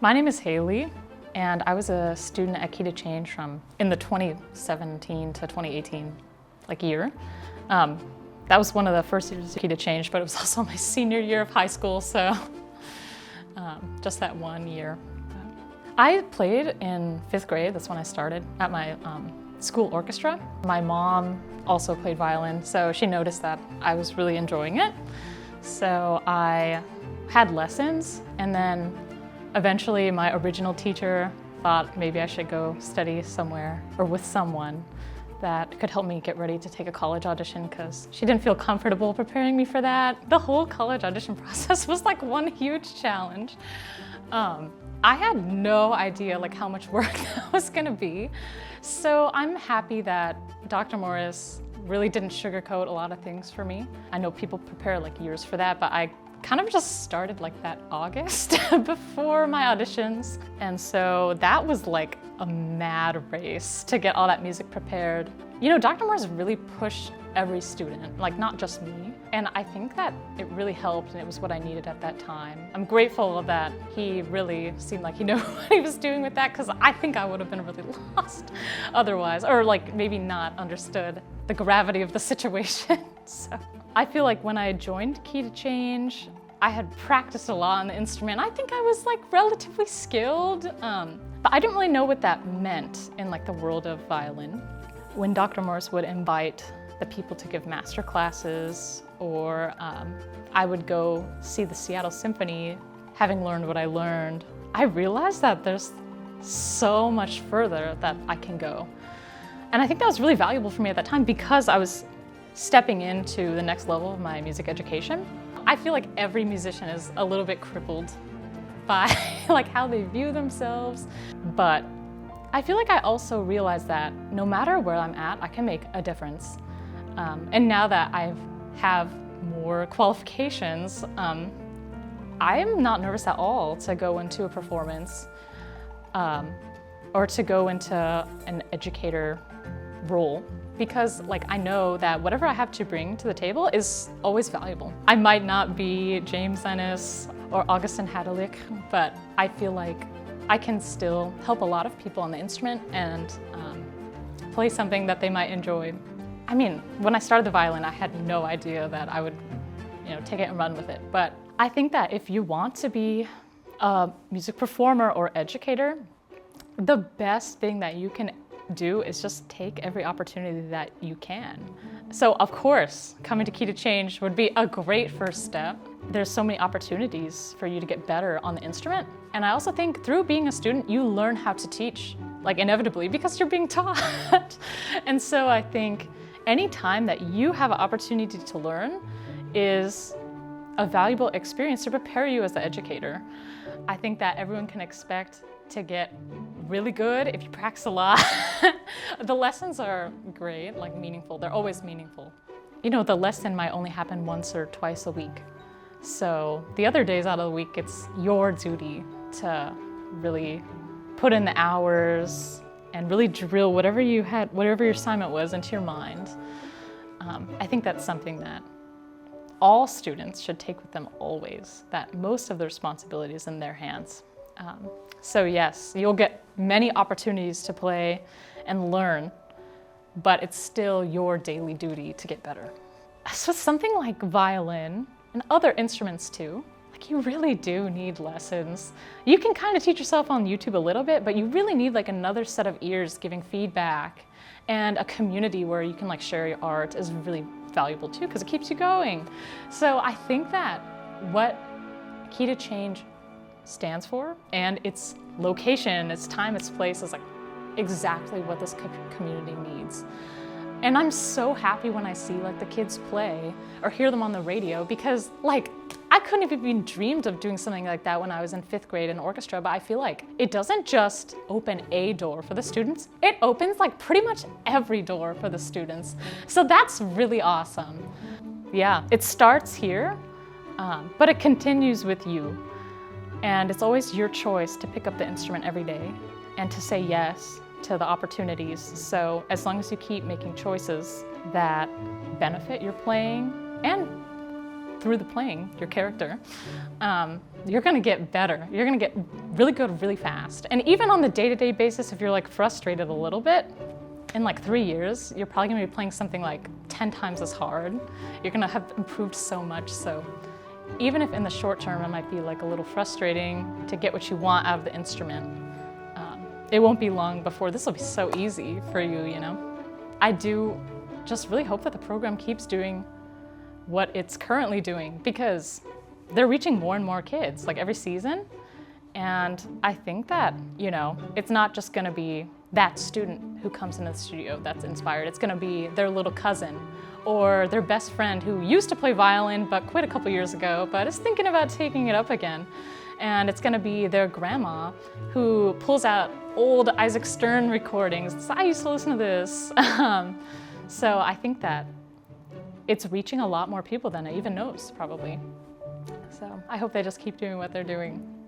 My name is Hayley, and I was a student at Key to Change in the 2017 to 2018 year. That was one of the first years of Key to Change, but it was also my senior year of high school, so just that 1 year. I played in 5th grade, that's when I started, at my school orchestra. My mom also played violin, so she noticed that I was really enjoying it. So I had lessons, and then eventually my original teacher thought maybe I should go study somewhere or with someone that could help me get ready to take a college audition, because she didn't feel comfortable preparing me for that. The whole college audition process was like one huge challenge. I had no idea how much work that was gonna be. So I'm happy that Dr. Morris really didn't sugarcoat a lot of things for me. I know people prepare years for that, but I kind of just started that August before my auditions. And so that was a mad race to get all that music prepared. You know, Dr. Morris really pushed every student, not just me. And I think that it really helped, and it was what I needed at that time. I'm grateful that he really seemed like he knew what he was doing with that, because I think I would have been really lost otherwise, or maybe not understood the gravity of the situation. So I feel like when I joined Key to Change, I had practiced a lot on the instrument. I think I was relatively skilled, but I didn't really know what that meant in the world of violin. When Dr. Morris would invite the people to give master classes, or I would go see the Seattle Symphony, having learned what I learned, I realized that there's so much further that I can go. And I think that was really valuable for me at that time, because I was stepping into the next level of my music education. I feel like every musician is a little bit crippled by how they view themselves. But I feel like I also realized that no matter where I'm at, I can make a difference. And now that I have more qualifications, I'm not nervous at all to go into a performance or to go into an educator role, because I know that whatever I have to bring to the table is always valuable. I might not be James Ennis or Augustin Hadalik, but I feel like I can still help a lot of people on the instrument and play something that they might enjoy. I mean, when I started the violin, I had no idea that I would take it and run with it. But I think that if you want to be a music performer or educator, the best thing that you can do is just take every opportunity that you can. So of course, coming to Key to Change would be a great first step. There's so many opportunities for you to get better on the instrument. And I also think through being a student, you learn how to teach, inevitably, because you're being taught. And so I think any time that you have an opportunity to learn is a valuable experience to prepare you as an educator. I think that everyone can expect to get really good if you practice a lot. The lessons are great, meaningful. They're always meaningful. You know, the lesson might only happen once or twice a week. So the other days out of the week, it's your duty to really put in the hours and really drill whatever your assignment was into your mind. I think that's something that all students should take with them always, that most of the responsibility is in their hands. So yes, you'll get many opportunities to play and learn, but it's still your daily duty to get better. So something like violin and other instruments too, you really do need lessons. You can kind of teach yourself on YouTube a little bit, but you really need another set of ears giving feedback, and a community where you can share your art is really valuable too, because it keeps you going. So I think that what Key to Change stands for, and its location, its time, its place, is exactly what this community needs. And I'm so happy when I see the kids play or hear them on the radio, because I couldn't have even dreamed of doing something like that when I was in 5th grade in orchestra, but I feel like it doesn't just open a door for the students, it opens pretty much every door for the students. So that's really awesome. Yeah, it starts here, but it continues with you. And it's always your choice to pick up the instrument every day and to say yes to the opportunities. So as long as you keep making choices that benefit your playing and through the playing, your character, you're gonna get better. You're gonna get really good really fast. And even on the day-to-day basis, if you're like frustrated a little bit, in like 3 years, you're probably gonna be playing something like 10 times as hard. You're gonna have improved so much. So even if in the short term, it might be like a little frustrating to get what you want out of the instrument, it won't be long before this will be so easy for you, you know? I do just really hope that the program keeps doing what it's currently doing, because they're reaching more and more kids like every season. And I think that, you know, it's not just gonna be that student who comes into the studio that's inspired. It's gonna be their little cousin or their best friend who used to play violin but quit a couple years ago but is thinking about taking it up again. And it's gonna be their grandma who pulls out old Isaac Stern recordings. I used to listen to this. So I think that it's reaching a lot more people than it even knows, probably. So I hope they just keep doing what they're doing.